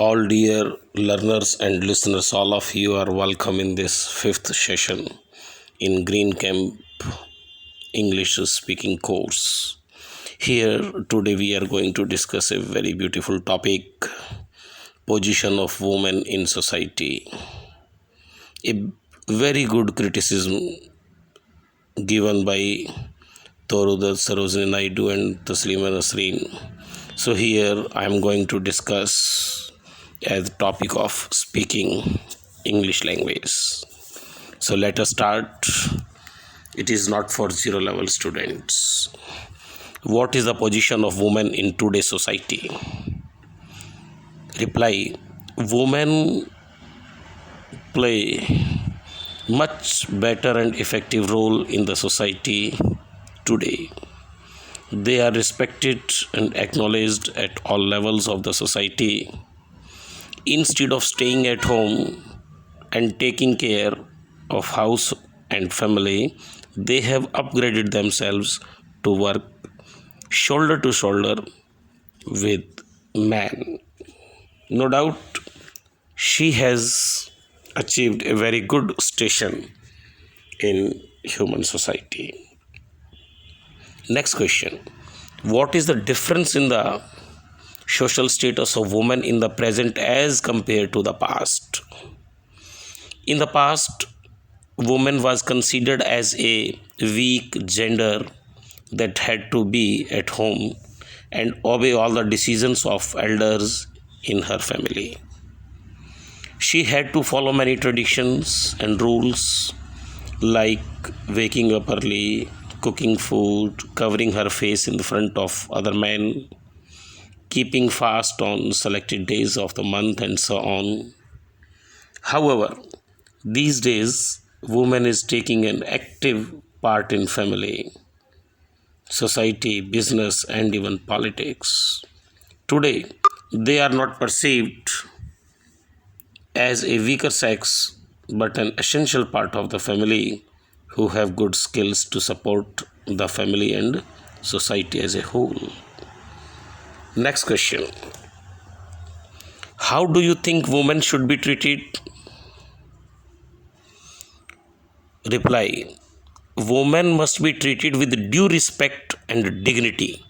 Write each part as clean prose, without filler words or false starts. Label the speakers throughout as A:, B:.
A: All dear learners and listeners, all of you are welcome in this fifth session in Green Camp English speaking course. Here today we are going to discuss a very beautiful topic, position of women in society. A very good criticism given by Torudar Sarojini Naidu and Taslima Nasreen. So here I am going to discuss as topic of speaking English language. So let us start. It is not for zero level students. What is the position of women in today's society? Reply: women play much better and effective role in the society today. They are respected and acknowledged at all levels of the society. Instead of staying at home and taking care of house and family, they have upgraded themselves to work shoulder to shoulder with man. No doubt she has achieved a very good station in human society. Next question: what is the difference in the social status of women in the present as compared to the past? In the past, woman was considered as a weak gender that had to be at home and obey all the decisions of elders in her family. She had to follow many traditions and rules like waking up early, cooking food, covering her face in the front of other men, keeping fast on selected days of the month, and so on. However, these days, woman is taking an active part in family, society, business, and even politics. Today, they are not perceived as a weaker sex but an essential part of the family who have good skills to support the family and society as a whole. Next question: how do you think women should be treated? Reply: women must be treated with due respect and dignity.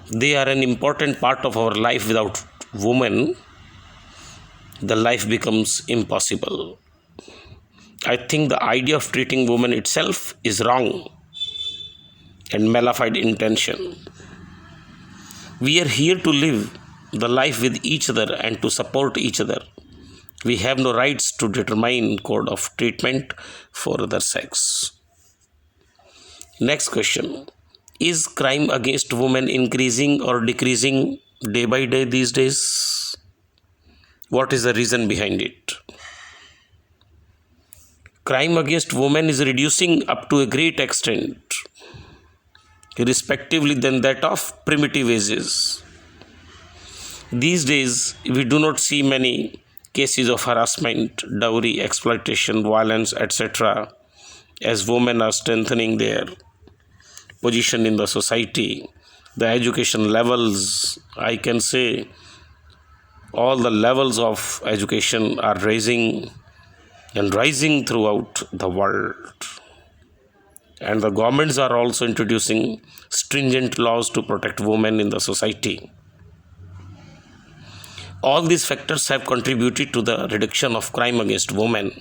A: They are an important part of our life. Without women, the life becomes impossible. I think the idea of treating women itself is wrong and malified intention. We are here to live the life with each other and to support each other. We have no rights to determine code of treatment for other sex. Next question: is crime against women increasing or decreasing day by day these days? What is the reason behind it? Crime against women is reducing up to a great extent, respectively than that of primitive ages. These days, we do not see many cases of harassment, dowry, exploitation, violence, etc., as women are strengthening their position in the society. The education levels, I can say, all the levels of education are rising and rising throughout the world. And the governments are also introducing stringent laws to protect women in the society. All these factors have contributed to the reduction of crime against women,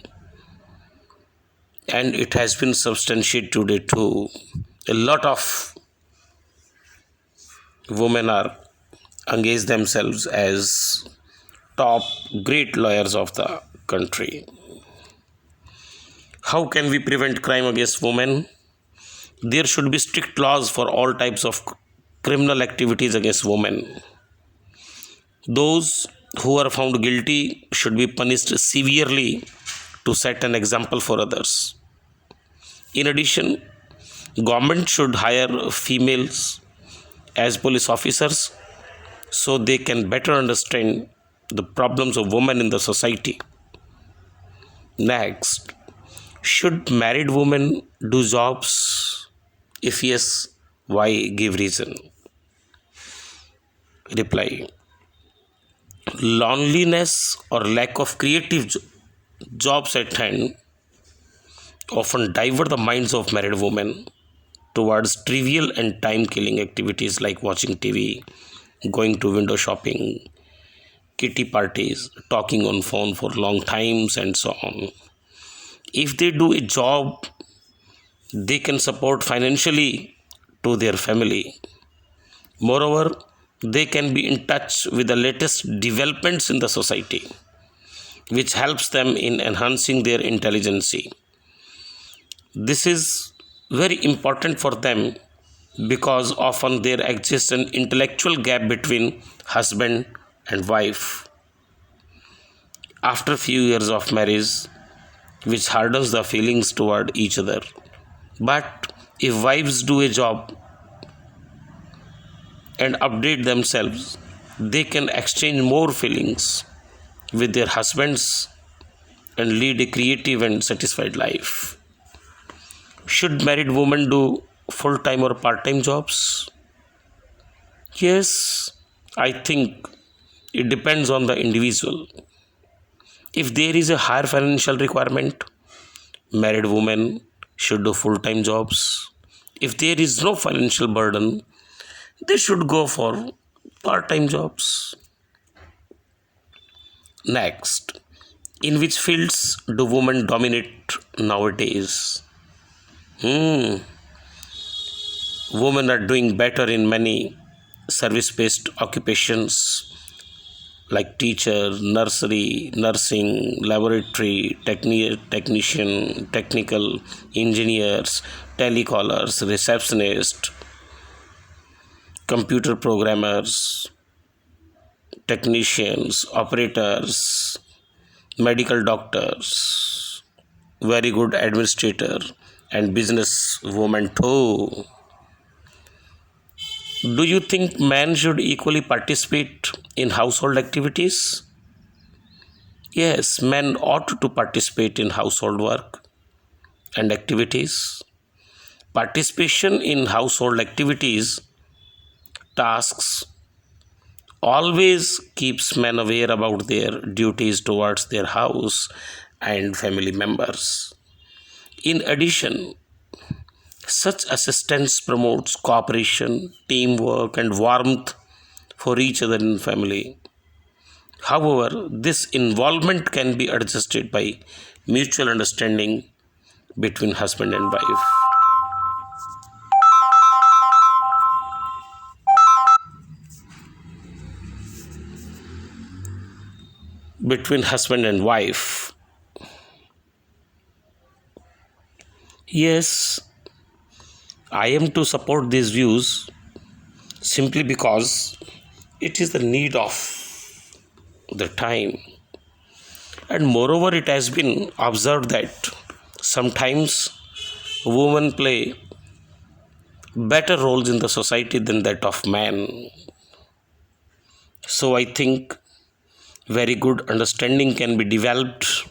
A: and it has been substantiated today too. A lot of women are engaged themselves as top great lawyers of the country. How can we prevent crime against women? There should be strict laws for all types of criminal activities against women. Those who are found guilty should be punished severely to set an example for others. In addition, government should hire females as police officers so they can better understand the problems of women in the society. Next, should married women do jobs? If yes, why? Give reason. Reply: Loneliness or lack of creative jobs at hand often divert the minds of married women towards trivial and time killing activities like watching TV, going to window shopping, kitty parties, talking on phone for long times, and so on. If they do a job, they can support financially to their family. Moreover, they can be in touch with the latest developments in the society, which helps them in enhancing their intelligence. This is very important for them because often there exists an intellectual gap between husband and wife after few years of marriage, which hardens the feelings toward each other. But if wives do a job and update themselves, they can exchange more feelings with their husbands and lead a creative and satisfied life. Should married women do full time or part time jobs? Yes, I think it depends on the individual. If there is a higher financial requirement, married women should do full time jobs. If there is no financial burden, they should go for part time jobs. Next, in which fields do women dominate nowadays? Hmm. Women are doing better in many service based occupations like teacher, nursery, nursing, laboratory, technician, technical engineers, telecallers, receptionists, computer programmers, technicians, operators, medical doctors, very good administrator, and business woman too. Do you think men should equally participate in household activities? Yes, men ought to participate in household work and activities. Participation in household activities, tasks, always keeps men aware about their duties towards their house and family members. In addition, such assistance promotes cooperation, teamwork, and warmth for each other in family. However, this involvement can be adjusted by mutual understanding between husband and wife. Between husband and wife. Yes, I am to support these views simply because it is the need of the time. And moreover, it has been observed that sometimes women play better roles in the society than that of men. So I think very good understanding can be developed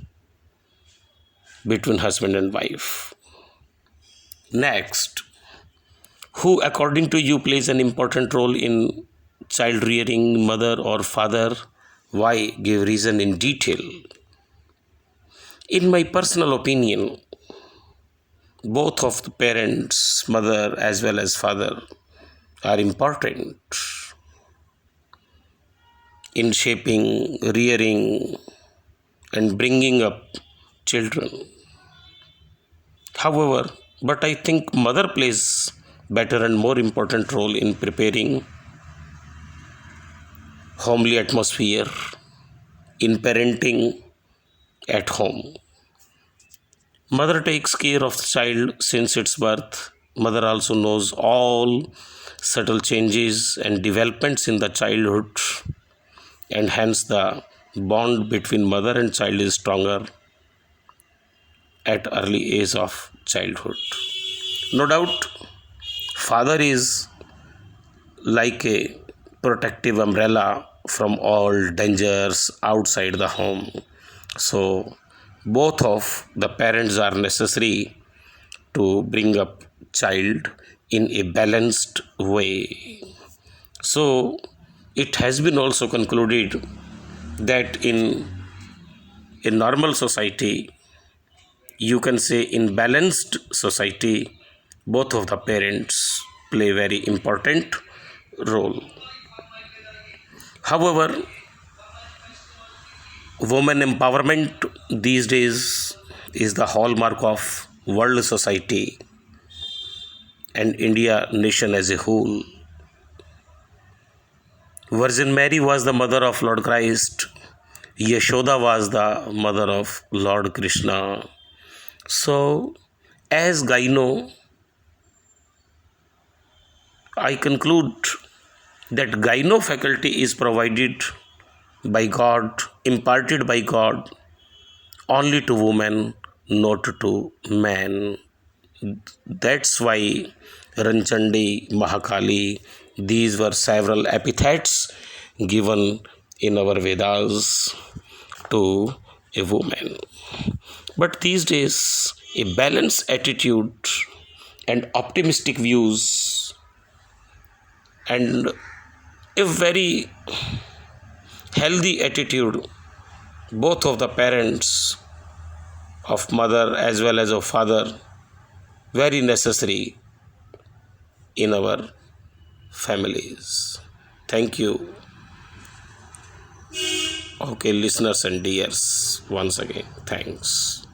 A: between husband and wife. Next, who according to you plays an important role in child rearing, mother or father? Why? Give reason in detail. In my personal opinion, both of the parents, mother as well as father, are important in shaping, rearing, and bringing up children. However, but I think mother plays better and more important role in preparing homely atmosphere, in parenting at home. Mother takes care of the child since its birth. Mother also knows all subtle changes and developments in the childhood, and hence the bond between mother and child is stronger at early age of childhood. No doubt, father is like a protective umbrella from all dangers outside the home. So, both of the parents are necessary to bring up child in a balanced way. So, it has been also concluded that in a normal society, you can say in balanced society, both of the parents play very important role. However, women empowerment these days is the hallmark of world society and India nation as a whole. Virgin Mary was the mother of Lord Christ. Yashoda was the mother of Lord Krishna. So, as gyno, I conclude that gyno faculty is provided by God, imparted by God only to women, not to men. That's why Ranchandi, Mahakali, these were several epithets given in our Vedas to a woman. But these days, a balanced attitude and optimistic views and a very healthy attitude, both of the parents, of mother as well as of father, very necessary in our families. Thank you. Okay, listeners and dears, once again, thanks.